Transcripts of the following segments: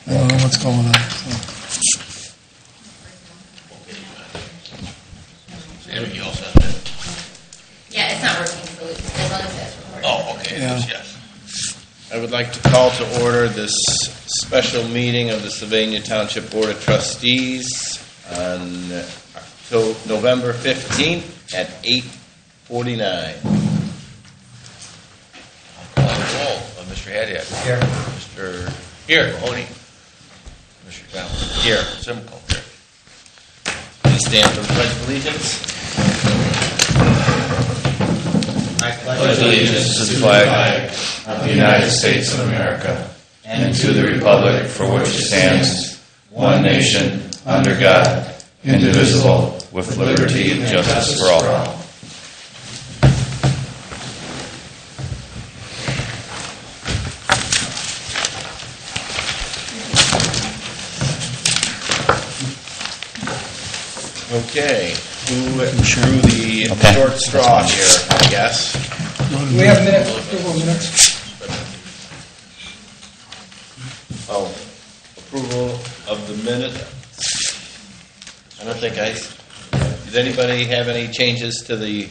I don't know what's going on. Sammy, you all set there? Yeah, it's not working, so as long as that's recorded. Oh, okay, Yeah. yes. I would like to call to order this special meeting of the Sylvania Township Board of Trustees on November 15th at 8:49. Call the roll. Mr. Hadiak. Here. Mr. Mahoney. Mr. Brown. Here. Simcoe. Here. Please stand for the Pledge of Allegiance. I pledge allegiance to the flag of the United States of America and to the republic for which it stands, one nation, under God, indivisible, with liberty and justice for all. Okay. Who drew the short straw here, I guess? Do We have minutes, approval of minutes. Oh, approval of the minute. I don't think does anybody have any changes to the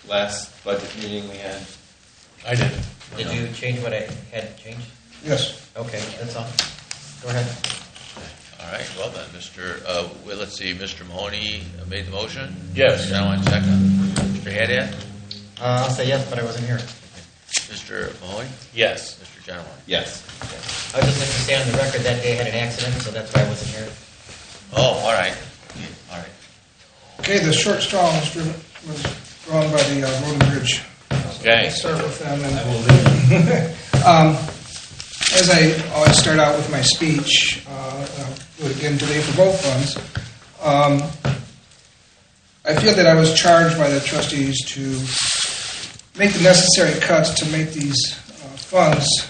last budget meeting we had? I did. Did you change what I had changed? Yes. Okay, that's all. Go ahead. All right, well then, let's see, Mr. Mahoney made the motion? Yes. Mr. John, second. Mr. Hadiak? I'll say yes, but I wasn't here. Mr. Mahoney? Yes. Mr. John? Yes. I would just like to say on the record that day I had an accident, so that's why I wasn't here. Oh, all right. All right. Okay, the short straw was drawn by the Road and Bridge. Okay. I'll start with them. And, as I always start out with my speech, I'll do it again today for both funds. I feel that I was charged by the trustees to make the necessary cuts to make these funds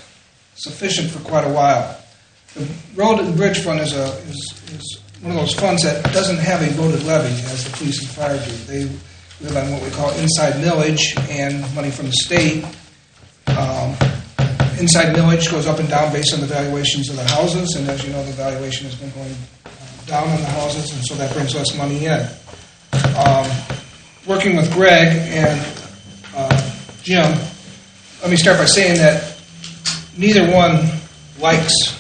sufficient for quite a while. The Road and Bridge Fund is one of those funds that doesn't have a voted levy, as the police and fire do. They live on what we call inside millage and money from the state. Inside millage goes up and down based on the valuations of the houses, and as you know, the valuation has been going down on the houses, and so that brings less money in. Working with Greg and Jim, let me start by saying that neither one likes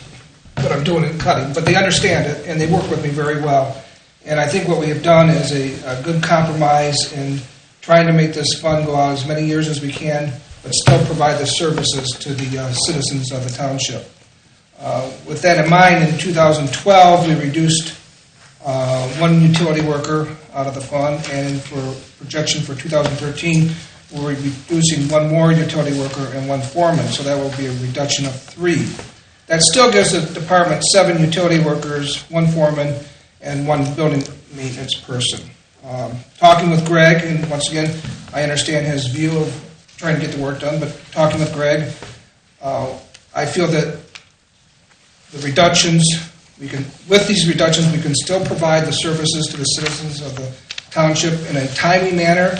what I'm doing in cutting, but they understand it, and they work with me very well. And I think what we have done is a good compromise in trying to make this fund go out as many years as we can, but still provide the services to the citizens of the township. With that in mind, in 2012, we reduced one utility worker out of the fund, and for projection for 2013, we're reducing one more utility worker and one foreman, so that will be a reduction of 3. That still gives the department 7 utility workers, 1 foreman, and 1 building maintenance person. Talking with Greg, and once again, I understand his view of trying to get the work done, but talking with Greg, I feel that the reductions, with these reductions, we can still provide the services to the citizens of the township in a timely manner.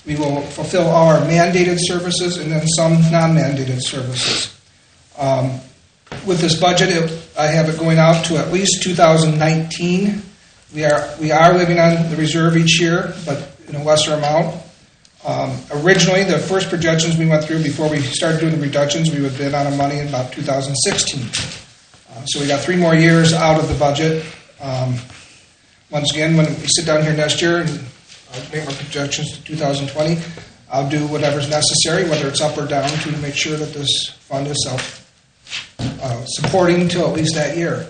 We will fulfill all our mandated services and then some non-mandated services. With this budget, I have it going out to at least 2019. We are living on the reserve each year, but in a lesser amount. Originally, the first projections we went through before we started doing the reductions, we would bid on our money in about 2016. So we got 3 more years out of the budget. Once again, when we sit down here next year and I'll make my projections to 2020, I'll do whatever's necessary, whether it's up or down, to make sure that this fund is self-supporting until at least that year.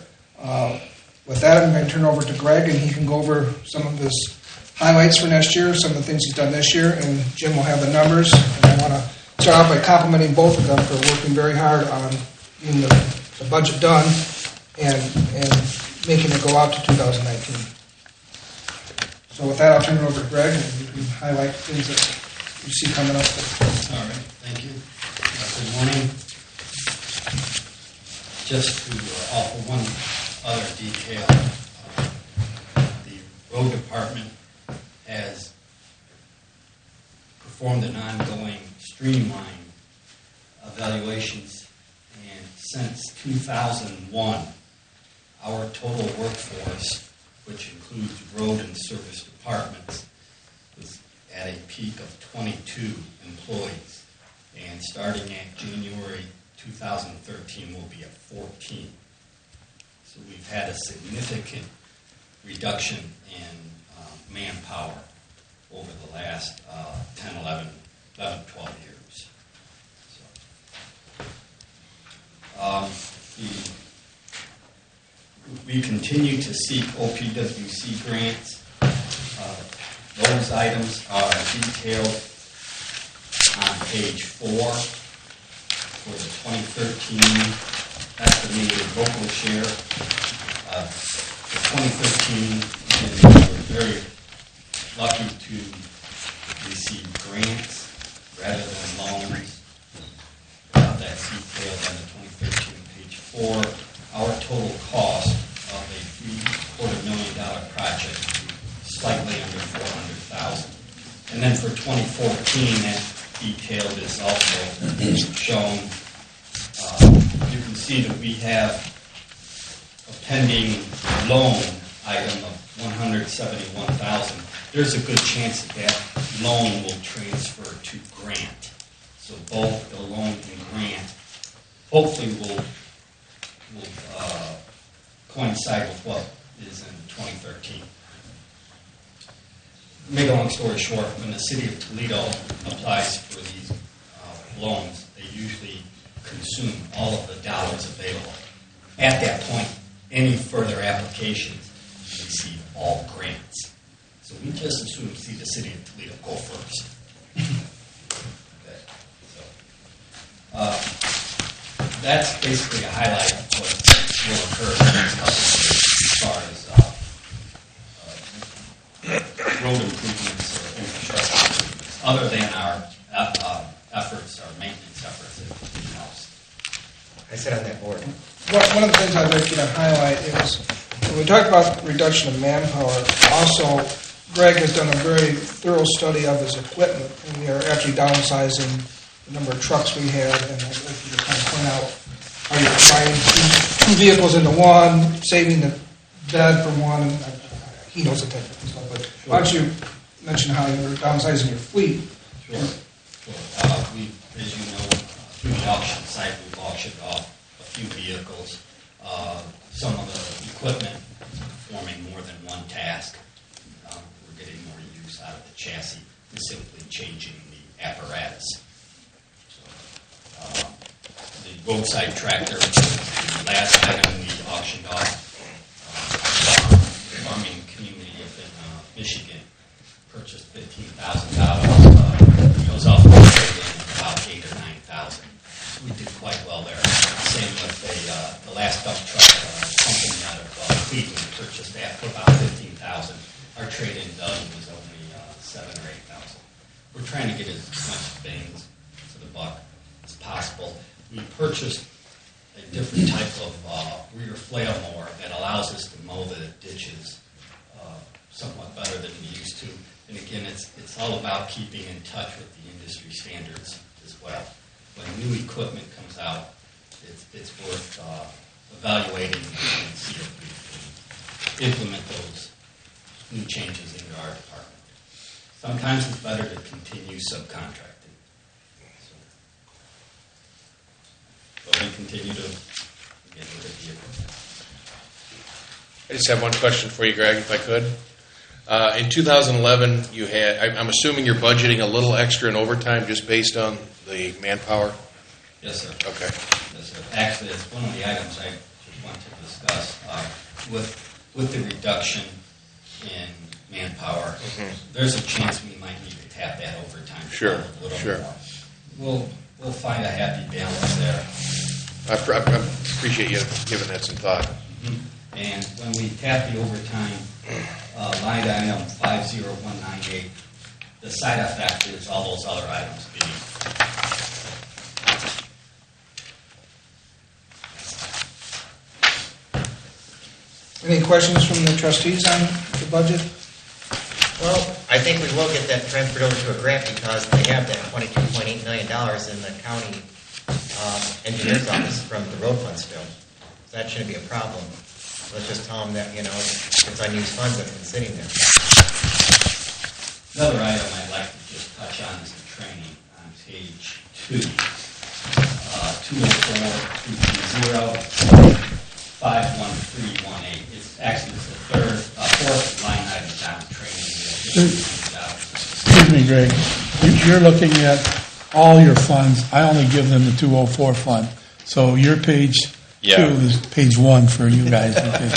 With that, I'm going to turn it over to Greg, and he can go over some of his highlights for next year, some of the things he's done this year, and Jim will have the numbers. And I want to start off by complimenting both of them for working very hard on getting the budget done and making it go out to 2019. So with that, I'll turn it over to Greg, and you can highlight things that you see coming up. All right, thank you. Good morning. Just to offer one other detail, the road department has performed an ongoing streamline evaluations, and since 2001, our total workforce, which includes road and service departments, was at a peak of 22 employees. And starting at January 2013, we'll be at 14. So we've had a significant reduction in manpower over the last 10, 11, 12 years. We continue to seek OPWC grants. Those items are detailed on page 4 for the 2013 estimated local share. For 2013, we were very lucky to receive grants rather than loans. That's detailed on the 2013 page 4. Our total cost of a $750,000 project, slightly under $400,000. And then for 2014, that detailed is also shown. You can see that we have a pending loan item of $171,000. There's a good chance that loan will transfer to grant. So both the loan and grant hopefully will coincide with what is in 2013. Make a long story short, when the city of Toledo applies for these loans, they usually consume all of the dollars available. At that point, any further applications receive all grants. So we just assume see the city of Toledo go first. Okay. So, that's basically a highlight of what will occur in the next couple of years as far as road improvements or infrastructure improvements, other than our efforts, our maintenance efforts at the house. I sit on that board. One of the things I'd like you to highlight is, when we talk about reduction of manpower, also Greg has done a very thorough study of his equipment, and we are actually downsizing the number of trucks we have, and I'd like you to kind of point out how you're combining two vehicles into one, saving the bed for one, and he knows the technical stuff, but why don't you mention how you're downsizing your fleet? Sure. We, as you know, through the auction site, we've auctioned off a few vehicles. Some of the equipment performing more than one task. We're getting more use out of the chassis than simply changing the apparatus. So, the roadside tractor, the last item we auctioned off, farming community up in Michigan purchased $15,000. It was off the trade in about $8,000 or $9,000. We did quite well there. Same with the last dump truck company out of Cleveland purchased that for about $15,000. Our trade-in done was only $7,000 or $8,000. We're trying to get as much bang to the buck as possible. We purchased a different type of rear flail mower that allows us to mow the ditches somewhat better than we used to. And again, it's all about keeping in touch with the industry standards as well. When new equipment comes out, it's worth evaluating and see if we can implement those new changes into our department. Sometimes it's better to continue subcontracting. So we continue to get with the vehicle. I just have one question for you, Greg, if I could. In 2011, you had, I'm assuming you're budgeting a little extra in overtime just based on the manpower? Yes, sir. Okay. Yes, sir. Actually, it's one of the items I just want to discuss. With the reduction in manpower, there's a chance we might need to tap that overtime a little more. We'll find a happy balance there. I appreciate you giving that some thought. And when we tap the overtime, line item 50198, the side effect is all those other items being. Any questions from the trustees on the budget? Well, I think we will get that transferred over to a grant because they have that $22.8 million in the county engineer's office from the road fund still. So that shouldn't be a problem. let's just tell them that, it's unused funds that have been sitting there. Another item I'd like to just touch on is the training on page 2. 204-230-51318. It's actually the fourth line item down, training. Excuse me, Greg. You're looking at all your funds. I only give them the 204 fund. So your page 2 is page 1 for you guys. Okay.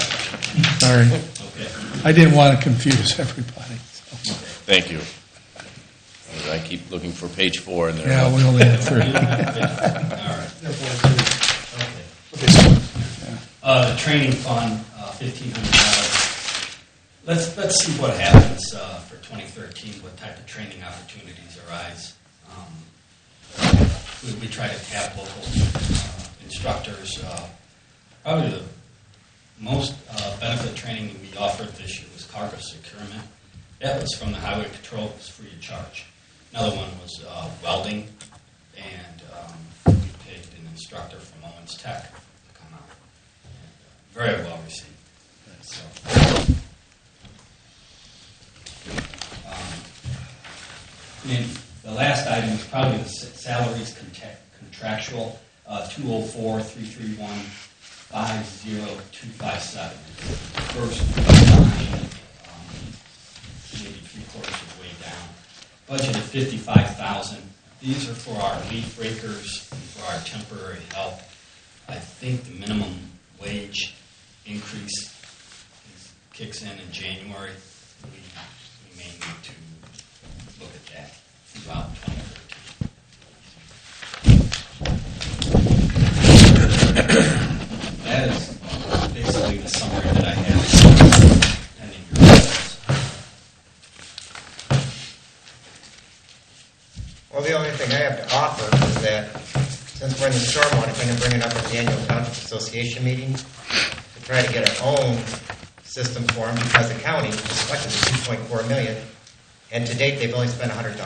Sorry. Okay. I didn't want to confuse everybody. So. Thank you. I keep looking for page 4 in there. Yeah, we only have 3. All right. The training fund, $1,500. Let's see what happens for 2013. What type of training opportunities arise? We try to tap local instructors. Probably the most benefit training we offered this year was cargo securement. That was from the Highway Patrol. It was free of charge. Another one was welding, and we paid an instructor from Owens Tech to come out. And, very well received. So, and the last item is probably the salaries contractual, 204-331-50257. First line, maybe 3/4 of the way down. Budget of $55,000. These are for our leaf breakers and for our temporary help. I think the minimum wage increase kicks in January. We may need to look at that throughout 2013. That is basically the summary that I have pending your results. Well, the only thing I have to offer is that since we're in the stormwater thing, I'm bringing up at the annual Township Association meeting to try to get our own system formed because the county just collected the $2.4 million, and to date they've only spent $100,000.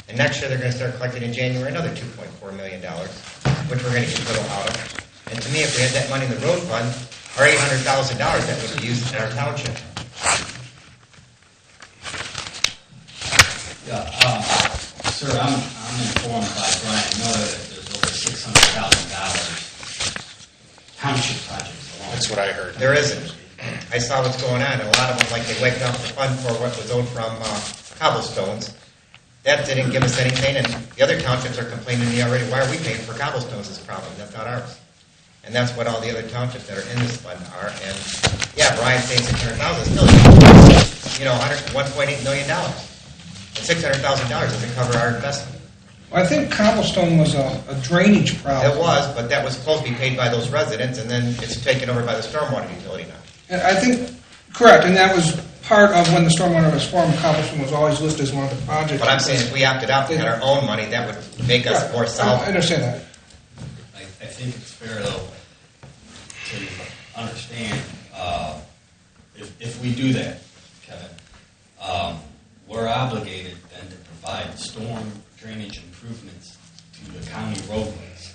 And next year they're going to start collecting in January another $2.4 million, which we're going to get little out of. And to me, if we had that money in the road fund, our $800,000 that would be used in our township. Yeah, sir, I'm informed by Brian Miller that there's over $600,000 township projects along. That's what I heard. There isn't. I saw what's going on, and a lot of them, like they wiped out the fund for what was owed from cobblestones. That didn't give us anything, and the other townships are complaining to me already, why are we paying for cobblestones is a problem? That's not ours. And that's what all the other townships that are in this fund are. And yeah, Brian's saying $600,000 still, $1.8 million. And $600,000 doesn't cover our investment. I think cobblestone was a drainage problem. It was, but that was supposed to be paid by those residents, and then it's taken over by the stormwater utility now. And I think, correct, and that was part of when the stormwater was formed, cobblestone was always listed as one of the projects. But I'm saying if we opted out and had our own money, that would make us more I solvent. understand that. I think it's fair, though, to understand if we do that, Kevin, we're obligated then to provide storm drainage improvements to the county roadways.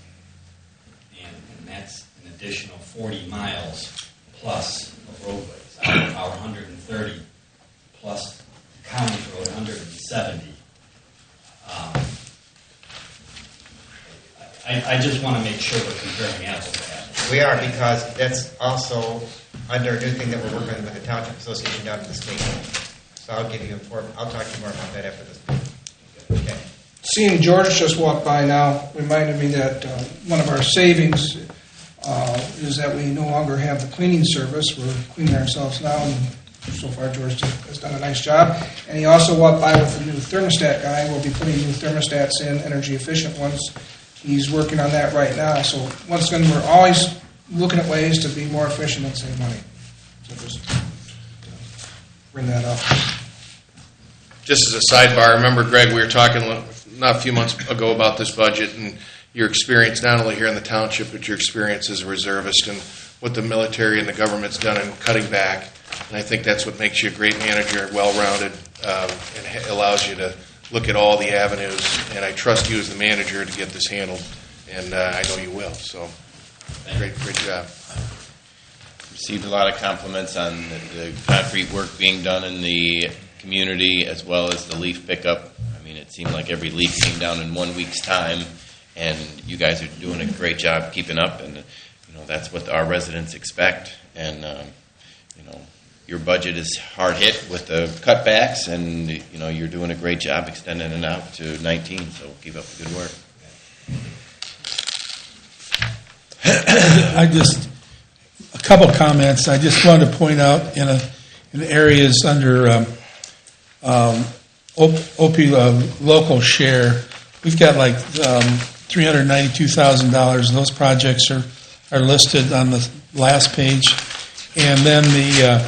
And that's an additional 40 miles plus of roadways. Our 130 plus the county's road 170. I just want to make sure we're comparing apples to apples. We are, because that's also under a new thing that we're working with the Township Association down at the state. So I'll talk to you more about that after this. Okay. Seeing George just walk by now reminded me that one of our savings is that we no longer have the cleaning service. We're cleaning ourselves now, and so far George has done a nice job. And he also walked by with the new thermostat guy. We'll be putting new thermostats in, energy efficient ones. He's working on that right now. So once again, we're always looking at ways to be more efficient and save money. So just bring that up. Just as a sidebar, I remember, Greg, we were talking not a few months ago about this budget and your experience not only here in the township, but your experience as a reservist and what the military and the government's done in cutting back. And I think that's what makes you a great manager, well-rounded, and allows you to look at all the avenues. And I trust you as the manager to get this handled, and I know you will. So, great job. received a lot of compliments on the concrete work being done in the community as well as the leaf pickup. I mean, it seemed like every leaf came down in 1 week's time, and you guys are doing a great job keeping up, and that's what our residents expect. And your budget is hard hit with the cutbacks, and you're doing a great job extending it out to 19. So keep up the good work. A couple comments. I just wanted to point out in areas under OP local share, we've got like $392,000. Those projects are listed on the last page. And then the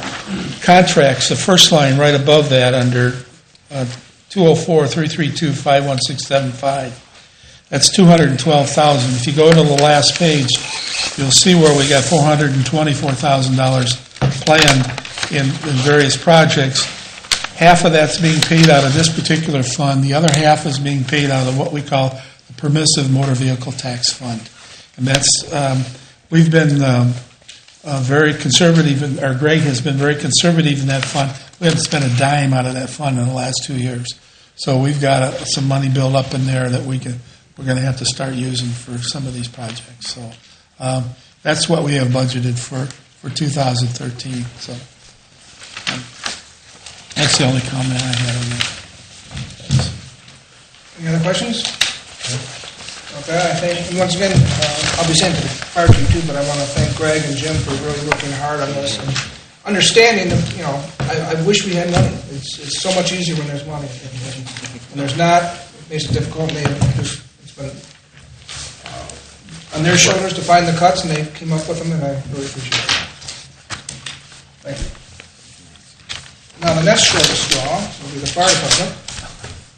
contracts, the first line right above that under 204-332-51675. That's $212,000. If you go to the last page, you'll see where we got $424,000 planned in various projects. Half of that's being paid out of this particular fund. The other half is being paid out of what we call the permissive motor vehicle tax fund. And that's, we've been very conservative, or Greg has been very conservative in that fund. We haven't spent a dime out of that fund in the last 2 years. So we've got some money built up in there that we're going to have to start using for some of these projects. So that's what we have budgeted for 2013. So that's the only comment I had on that. Any other questions? Okay, I think, and once again, I'll be sending the fire chief too, but I want to thank Greg and Jim for really working hard on this and understanding that, I wish we had money. It's so much easier when there's money. When there's not, it makes it difficult. It's been on their shoulders to find the cuts, and they came up with them, and I really appreciate it. Thank you. Now, the next shortest straw will be the fire department.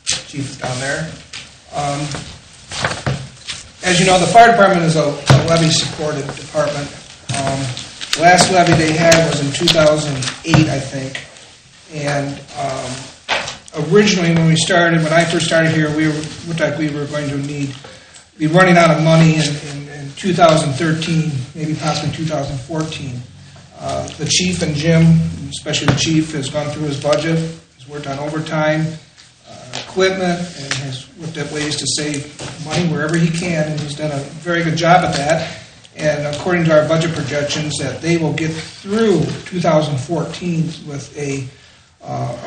Chief is down there. As you know, the fire department is a levy-supported department. Last levy they had was in 2008, I think. And originally, when I first started here, we looked like we were going to be running out of money in 2013, maybe possibly 2014. The chief and Jim, especially the chief, has gone through his budget, has worked on overtime, equipment, and has looked at ways to save money wherever he can, and he's done a very good job at that. And according to our budget projections, that they will get through 2014 with a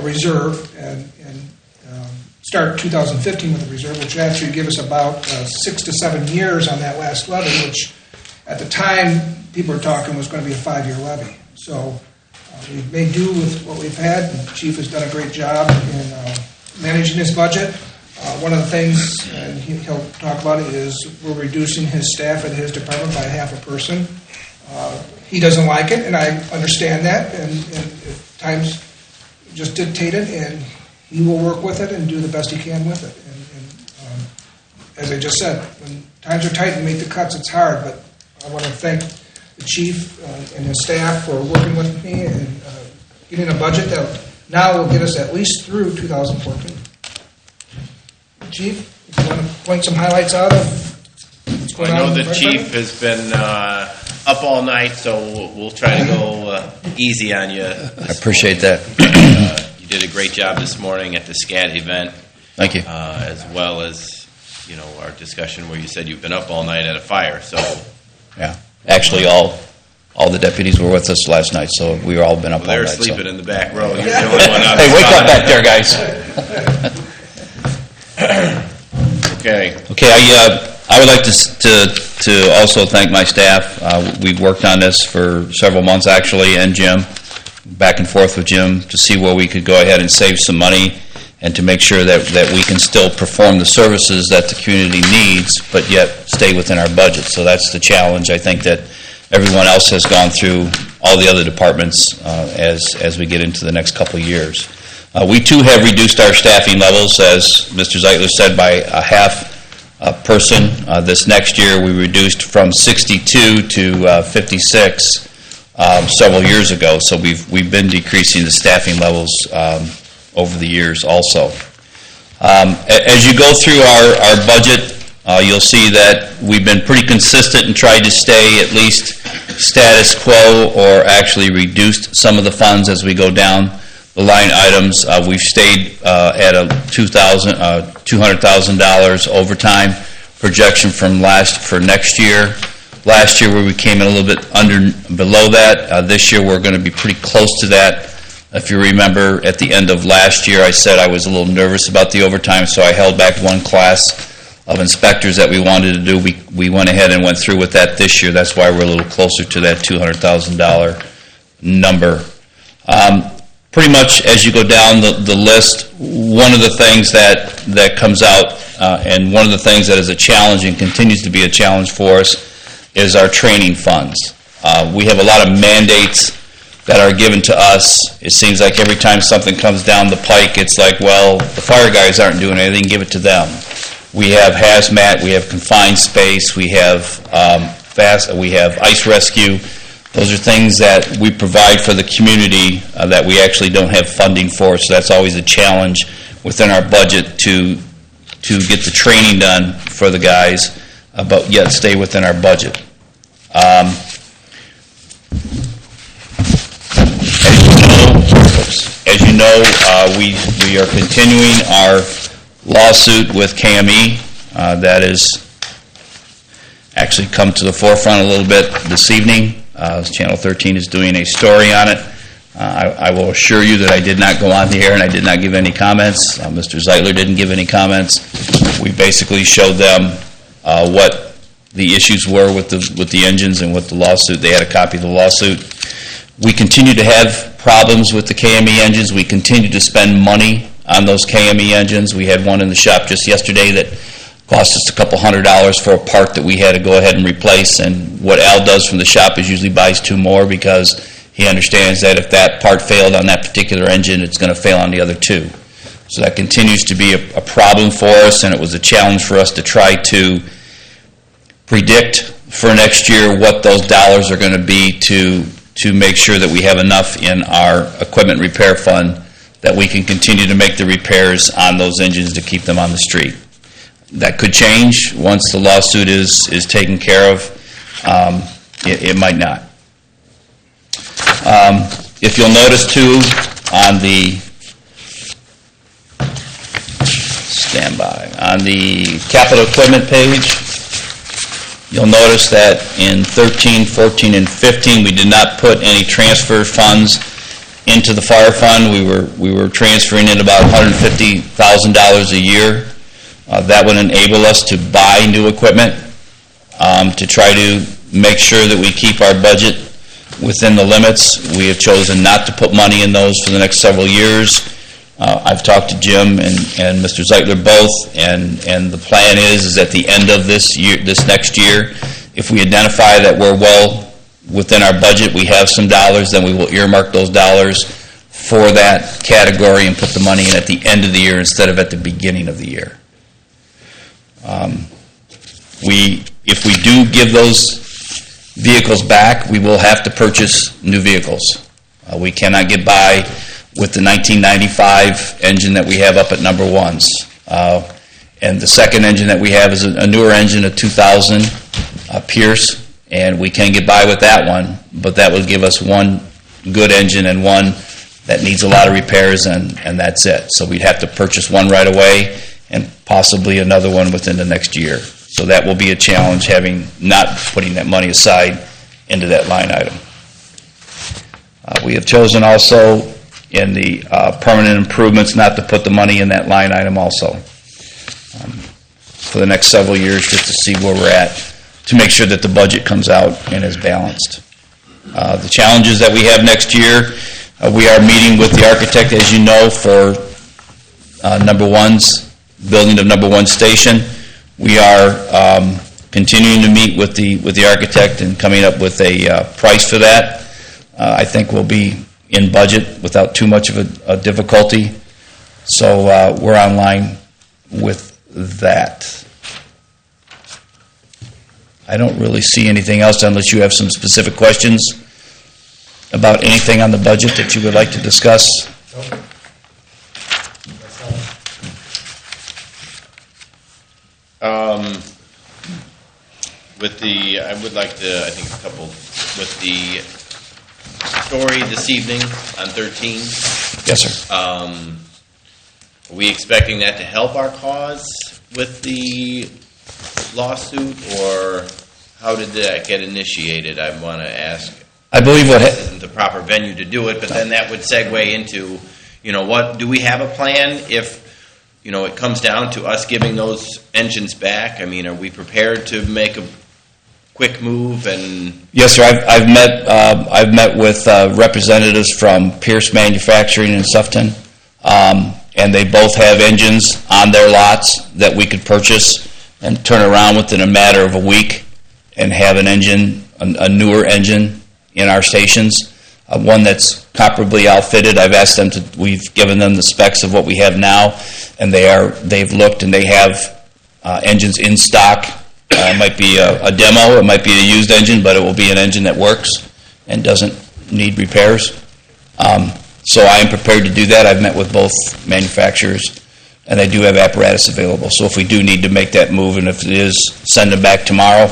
reserve and start 2015 with a reserve, which would actually give us about 6 to 7 years on that last levy, which at the time people were talking was going to be a 5-year levy. So we've made do with what we've had, and the chief has done a great job in managing his budget. One of the things, and he'll talk about it, is we're reducing his staff at his department by half a person. He doesn't like it, and I understand that, and at times just dictate it, and he will work with it and do the best he can with it. And as I just said, when times are tight and make the cuts, it's hard, but I want to thank the chief and his staff for working with me and getting a budget that now will get us at least through 2014. Chief, if you want to point some highlights out of what's going on. I know the chief has been up all night, so we'll try to go easy on you. I appreciate that. You did a great job this morning at the SCAT event. Thank you. As well as, our discussion where you said you've been up all night at a fire. So, yeah, actually, all the deputies were with us last night, so we all been up all night. They're sleeping in the back row. You're the only one up. Hey, wake up back there, guys. Okay. I would like to also thank my staff. We've worked on this for several months, actually, and Jim, back and forth with Jim to see where we could go ahead and save some money and to make sure that we can still perform the services that the community needs, but yet stay within our budget. So that's the challenge. I think that everyone else has gone through, all the other departments, as we get into the next couple of years. We, too, have reduced our staffing levels, as Mr. Zeitler said, by a half person. This next year, we reduced from 62 to 56 several years ago. So we've been decreasing the staffing levels over the years also. As you go through our budget, you'll see that we've been pretty consistent and tried to stay at least status quo or actually reduced some of the funds as we go down the line items. We've stayed at a $200,000 overtime projection for next year. Last year, where we came in a little bit below that. This year, we're going to be pretty close to that. If you remember, at the end of last year, I said I was a little nervous about the overtime, so I held back one class of inspectors that we wanted to do. We went ahead and went through with that this year. That's why we're a little closer to that $200,000 number. Pretty much as you go down the list, one of the things that comes out, and one of the things that is a challenge and continues to be a challenge for us, is our training funds. We have a lot of mandates that are given to us. It seems like every time something comes down the pike, it's like, well, the fire guys aren't doing anything, give it to them. We have hazmat, we have confined space, we have we have ice rescue. Those are things that we provide for the community that we actually don't have funding for. So that's always a challenge within our budget to get the training done for the guys, but yet stay within our budget. As you know, we are continuing our lawsuit with KME. That has actually come to the forefront a little bit this evening. Channel 13 is doing a story on it. I will assure you that I did not go on the air and I did not give any comments. Mr. Zeitler didn't give any comments. We basically showed them what the issues were with the engines and with the lawsuit. They had a copy of the lawsuit. We continue to have problems with the KME engines. We continue to spend money on those KME engines. We had one in the shop just yesterday that cost us a couple $100 for a part that we had to go ahead and replace. And what Al does from the shop is usually buys two more because he understands that if that part failed on that particular engine, it's going to fail on the other two. So that continues to be a problem for us, and it was a challenge for us to try to predict for next year what those dollars are going to be to make sure that we have enough in our equipment repair fund that we can continue to make the repairs on those engines to keep them on the street. That could change once the lawsuit is taken care of. It might not. If you'll notice too, on the on the capital equipment page, you'll notice that in 13, 14, and 15, we did not put any transfer funds into the fire fund. We were transferring in about $150,000 a year. That would enable us to buy new equipment, to try to make sure that we keep our budget within the limits. We have chosen not to put money in those for the next several years. I've talked to Jim and Mr. Zeitler both, and the plan is at the end of this next year, if we identify that we're well within our budget, we have some dollars, then we will earmark those dollars for that category and put the money in at the end of the year instead of at the beginning of the year. If we do give those vehicles back, we will have to purchase new vehicles. We cannot get by with the 1995 engine that we have up at number ones. And the second engine that we have is a newer engine, a 2000 Pierce, and we can get by with that one, but that would give us one good engine and one that needs a lot of repairs, and that's it. So we'd have to purchase one right away and possibly another one within the next year. So that will be a challenge, having not putting that money aside into that line item. We have chosen also in the permanent improvements not to put the money in that line item also for the next several years, just to see where we're at, to make sure that the budget comes out and is balanced. The challenges that we have next year, we are meeting with the architect, as you know, for number one's building of number one station. We are continuing to meet with the architect and coming up with a price for that. I think we'll be in budget without too much of a difficulty. So we're online with that. I don't really see anything else unless you have some specific questions about anything on the budget that you would like to discuss. I would like to, I think a couple, with the story this evening on 13. Yes, sir. Are we expecting that to help our cause with the lawsuit, or how did that get initiated? I want to ask. I believe This isn't the proper venue to do it, but then that would segue into, what, do we have a plan if, it comes down to us giving those engines back? I mean, are we prepared to make a quick move? And Yes, sir. I've met with representatives from Pierce Manufacturing in Sufton, and they both have engines on their lots that we could purchase and turn around within a matter of a week and have an engine, a newer engine in our stations, one that's comparably outfitted. I've asked them to. We've given them the specs of what we have now, and they've looked and they have engines in stock. It might be a demo, it might be a used engine, but it will be an engine that works and doesn't need repairs. So I am prepared to do that. I've met with both manufacturers, and they do have apparatus available. So if we do need to make that move, and if it is, send them back tomorrow,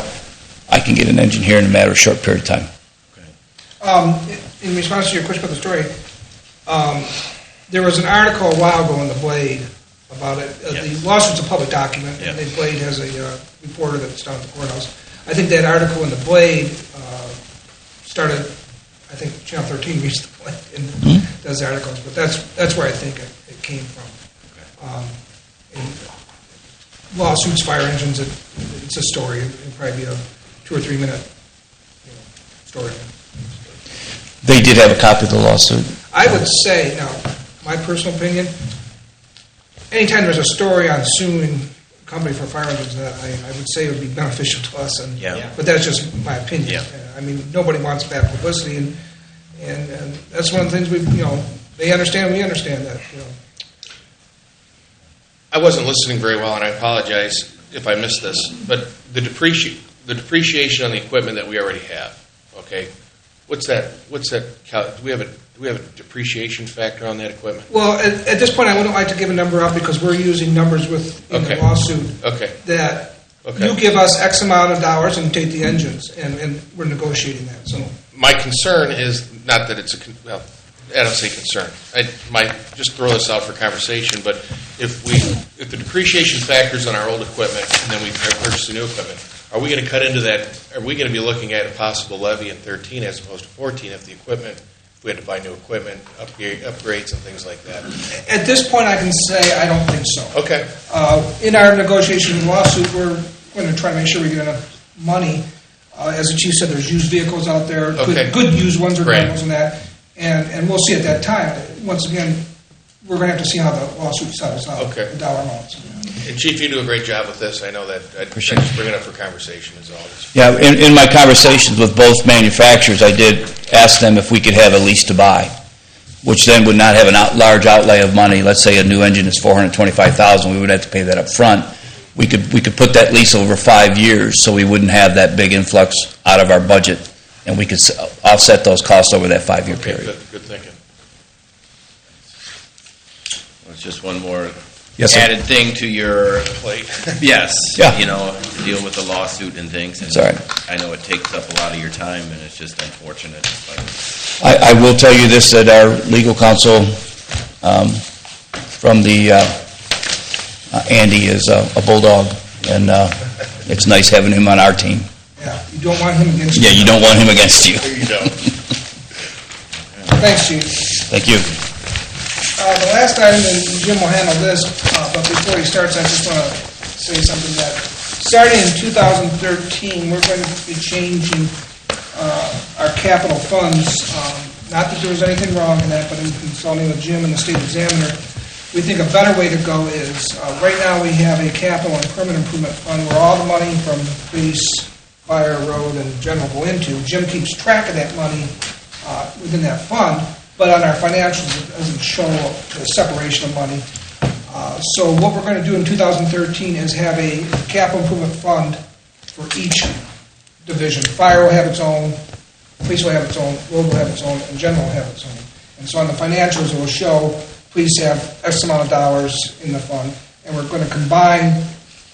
I can get an engine here in a matter of a short period of time. In response to your question about the story, there was an article a while ago in the Blade about it. The lawsuit's a public document, and the Blade has a reporter that's down at the courthouse. I think that article in the Blade started, I think Channel 13 reached the Blade and does the articles, but that's where I think it came from. And lawsuits, fire engines, it's a story. It'll probably be a 2 or 3 minute story. They did have a copy of the lawsuit. I would say, now, my personal opinion, anytime there's a story on suing a company for fire engines, I would say it would be beneficial to us. But that's just my opinion. I mean, nobody wants bad publicity, and that's one of the things they understand. We understand that. I wasn't listening very well, and I apologize if I missed this, but the depreciation on the equipment that we already have, okay? What's that? Do we have a depreciation factor on that equipment? Well, at this point, I wouldn't like to give a number out because we're using numbers in the lawsuit that you give us X amount of dollars and take the engines, and we're negotiating that. So my concern is not that it's I don't say concern. I might just throw this out for conversation, but if the depreciation factors on our old equipment and then we purchase the new equipment, are we going to cut into that? Are we going to be looking at a possible levy in 13 as opposed to 14 if we had to buy new equipment, upgrades and things like that? At this point, I can say I don't think so. Okay. In our negotiation lawsuit, we're going to try to make sure we get enough money. As the chief said, there's used vehicles out there, good used ones or demos and that, and we'll see at that time. Once again, we're going to have to see how the lawsuit settles out, the dollar amounts. And Chief, you do a great job with this. I know that. I just bring it up for conversation as always. Yeah, in my conversations with both manufacturers, I did ask them if we could have a lease to buy, which then would not have a large outlay of money. Let's say a new engine is $425,000. We would have to pay that up front. We could put that lease over 5 years, so we wouldn't have that big influx out of our budget, and we could offset those costs over that 5-year period. Good thinking. it's just one more Yes, sir. added thing to your plate. Yes. Yeah. To deal with the lawsuit and things. And It's all right. I know it takes up a lot of your time, and it's just unfortunate. But I will tell you this, that our legal counsel from the Andy is a bulldog, and it's nice having him on our team. Yeah, you don't want him against you. Yeah, you don't want him against you. There you go. Thanks, Chief. Thank you. The last item, and Jim will handle this, but before he starts, I just want to say something that starting in 2013, we're going to be changing our capital funds. Not that there was anything wrong in that, but in consulting with Jim and the state examiner, we think a better way to go is, right now we have a capital and permanent improvement fund where all the money from police, fire, road, and general go into. Jim keeps track of that money within that fund, but on our financials it doesn't show the separation of money. So what we're going to do in 2013 is have a capital improvement fund for each division. Fire will have its own, police will have its own, road will have its own, and general will have its own. And so on the financials it will show police have X amount of dollars in the fund, and we're going to combine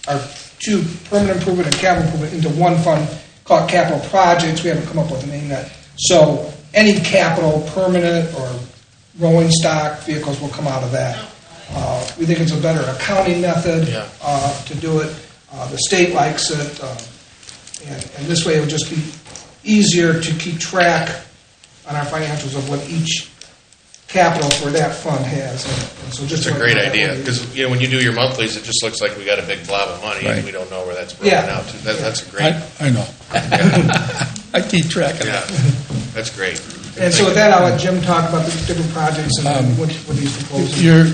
our two, permanent improvement and capital improvement, into one fund called capital projects. We haven't come up with a name yet. So any capital, permanent or rolling stock vehicles will come out of that. We think it's a better accounting method to do it. The state likes it, and this way it would just be easier to keep track on our financials of what each capital for that fund has. And so just It's a great idea, because when you do your monthlies, it just looks like we got a big blob of money, and Right. we don't know where that's broken out to. That's a great. I know. I keep track of Yeah, that. that's great. And so with that, I'll let Jim talk about the different projects and what he's proposing. Your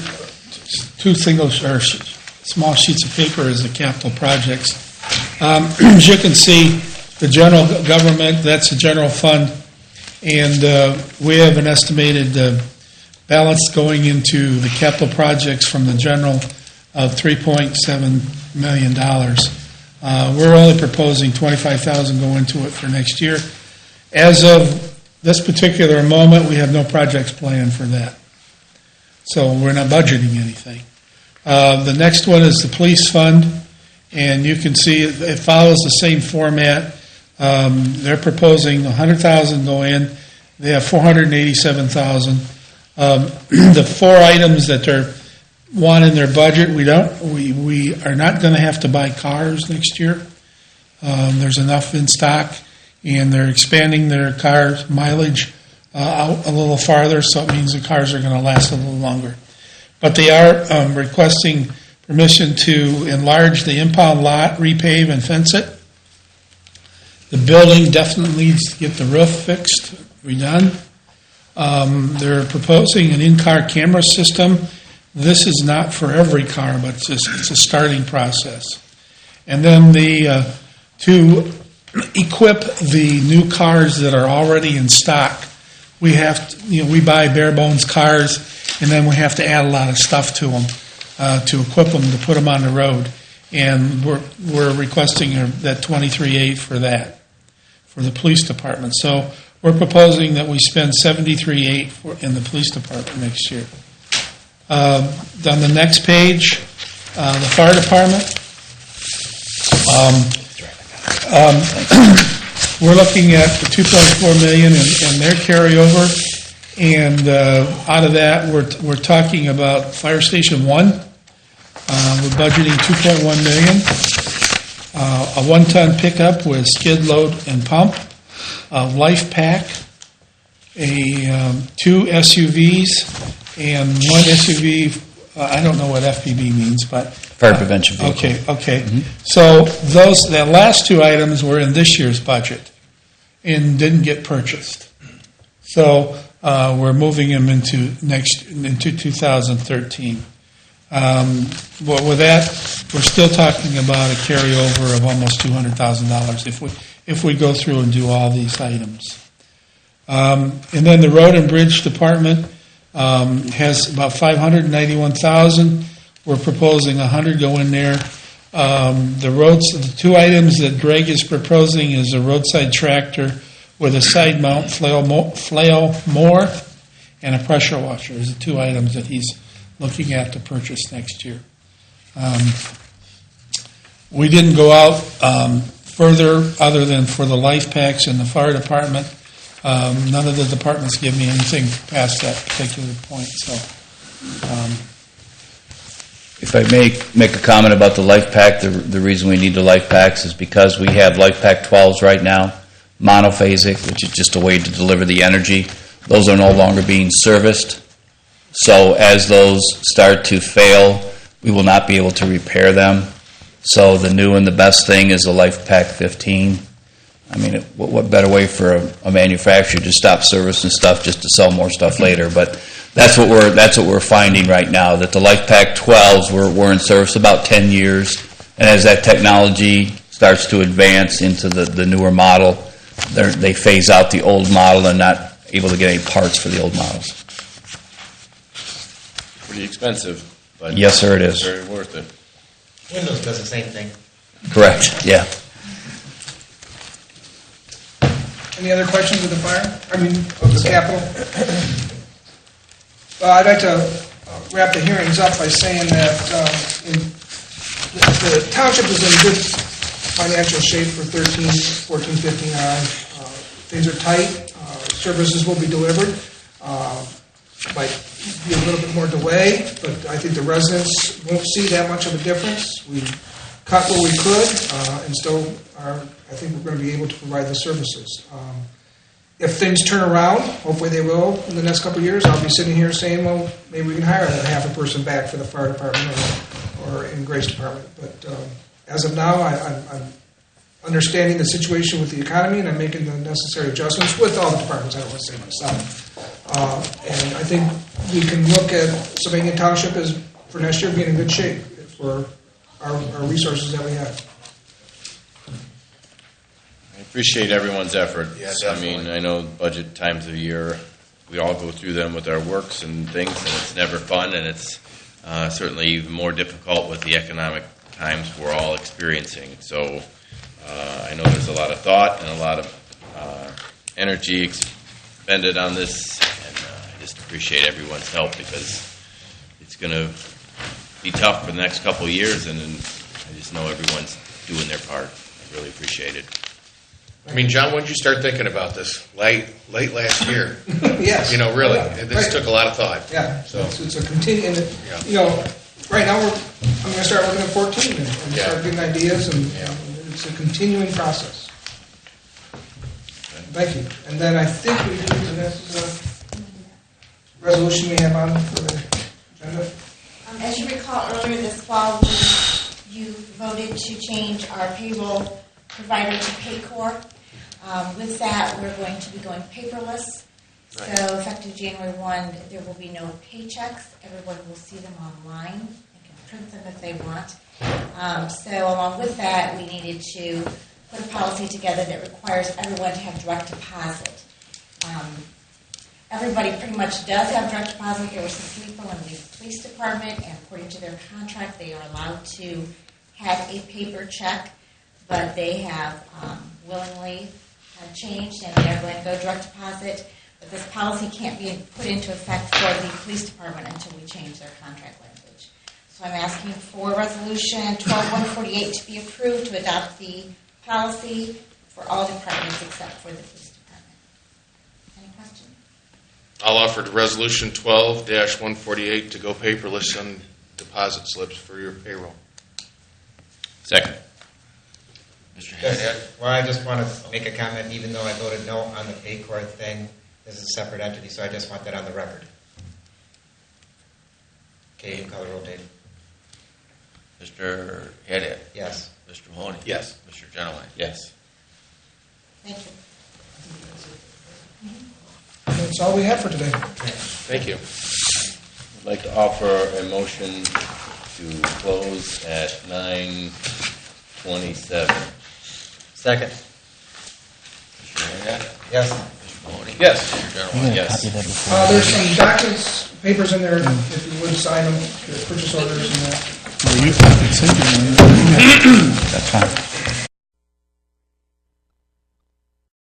two small sheets of paper is the capital projects. As you can see, the general government, that's the general fund, and we have an estimated balance going into the capital projects from the general of $3.7 million. We're only proposing $25,000 go into it for next year. As of this particular moment, we have no projects planned for that. So we're not budgeting anything. The next one is the police fund, and you can see it follows the same format. They're proposing $100,000 go in. They have $487,000. The four items that they're want in their budget, we are not going to have to buy cars next year. There's enough in stock, and they're expanding their car mileage out a little farther, so it means the cars are going to last a little longer. But they are requesting permission to enlarge the impound lot, repave, and fence it. The building definitely needs to get the roof fixed, redone. They're proposing an in-car camera system. This is not for every car, but it's a starting process. And then to equip the new cars that are already in stock, we have to, we buy bare bones cars, and then we have to add a lot of stuff to them to equip them to put them on the road. And we're requesting that $23,800 for that, for the police department. So we're proposing that we spend $73,800 in the police department next year. On the next page, the fire department. We're looking at the $2.4 million in their carryover, and out of that, we're talking about Fire Station 1. We're budgeting $2.1 million. A 1-ton pickup with skid load and pump, a life pack, two SUVs, and one SUV. I don't know what FPV means, but Fire prevention vehicle. Okay. Mm-hmm. So that last two items were in this year's budget and didn't get purchased. So we're moving them into 2013. But with that, we're still talking about a carryover of almost $200,000 if we go through and do all these items. And then the road and bridge department has about $591,000. We're proposing $100 go in there. The two items that Greg is proposing is a roadside tractor with a side mount flail mower and a pressure washer. Those are the two items that he's looking at to purchase next year. We didn't go out further other than for the life packs in the fire department. None of the departments give me anything past that particular point. So, If I may make a comment about the life pack, the reason we need the life packs is because we have life pack 12s right now, monophasic, which is just a way to deliver the energy. Those are no longer being serviced. So as those start to fail, we will not be able to repair them. So the new and the best thing is the life pack 15. I mean, what better way for a manufacturer to stop servicing stuff just to sell more stuff later? But that's what we're finding right now, that the Life Pack 12s were in service about 10 years, and as that technology starts to advance into the newer model, they phase out the old model and not able to get any parts for the old models. Pretty expensive, but Yes, sir, it is. very worth it. Windows does the same thing. Correct, yeah. Any other questions of the fire? Of the capital? I'd like to wrap the hearings up by saying that in the township is in good financial shape for 13, 14, 15 on. Things are tight. Services will be delivered. Might be a little bit more delay, but I think the residents won't see that much of a difference. We cut where we could, and still are, I think we're going to be able to provide the services. If things turn around, hopefully they will in the next couple of years, I'll be sitting here saying, well, maybe we can hire that half a person back for the fire department or in Grace Department. But as of now, I'm understanding the situation with the economy, and I'm making the necessary adjustments with all the departments. I don't want to say myself. And I think we can look at Sylvania Township as, for next year, being in good shape for our resources that we have. I appreciate everyone's effort. Yeah, I mean, I know budget times of year, we all go through them with our works and things, and it's never fun, and it's certainly even more difficult with the economic times we're all experiencing. So I know there's a lot of thought and a lot of energy expended on this, and I just appreciate everyone's help because it's going to be tough for the next couple of years, and I just know everyone's doing their part. I really appreciate it. I mean, John, when did you start thinking about this? Late last year. Yes. Really. Yeah, This right. took a lot of thought. Yeah, So. it's a continuing, right now I'm going to start looking at 14 and start getting ideas, and it's a continuing process. Thank you. And then I think we do the next resolution we have on for the agenda. As you recall, earlier this fall, you voted to change our payroll provider to Paycor. With that, we're going to be going paperless. Right. So effective January 1, there will be no paychecks. Everyone will see them online. They can print them if they want. So along with that, we needed to put a policy together that requires everyone to have direct deposit. Everybody pretty much does have direct deposit. There were some people in the police department, and according to their contract, they are allowed to have a paper check, but they have willingly changed, and they're going to go direct deposit. But this policy can't be put into effect for the police department until we change their contract language. So I'm asking for Resolution 12148 to be approved to adopt the policy for all departments except for the police department. Any questions? I'll offer to Resolution 12-148 to go paperless on deposit slips for your payroll. Second. Mr. Yes. Haddad? Well, I just want to make a comment, even though I voted no on the Paycor thing, this is a separate entity, so I just want that on the record. Okay, you call the roll, Dave. Mr. Haddad? Yes. Mr. Mahoney? Yes. Mr. Genoway? Yes. Thank you. That's all we have for today. Thank you. I'd like to offer a motion to close at 9:27. Second. Mr. Haddad? Yes. Mr. Mahoney? Yes. Mr. Genoway? Yes. There's some documents, papers in there, if you would sign them, the purchase orders and that. Well, you can send you one. That's fine.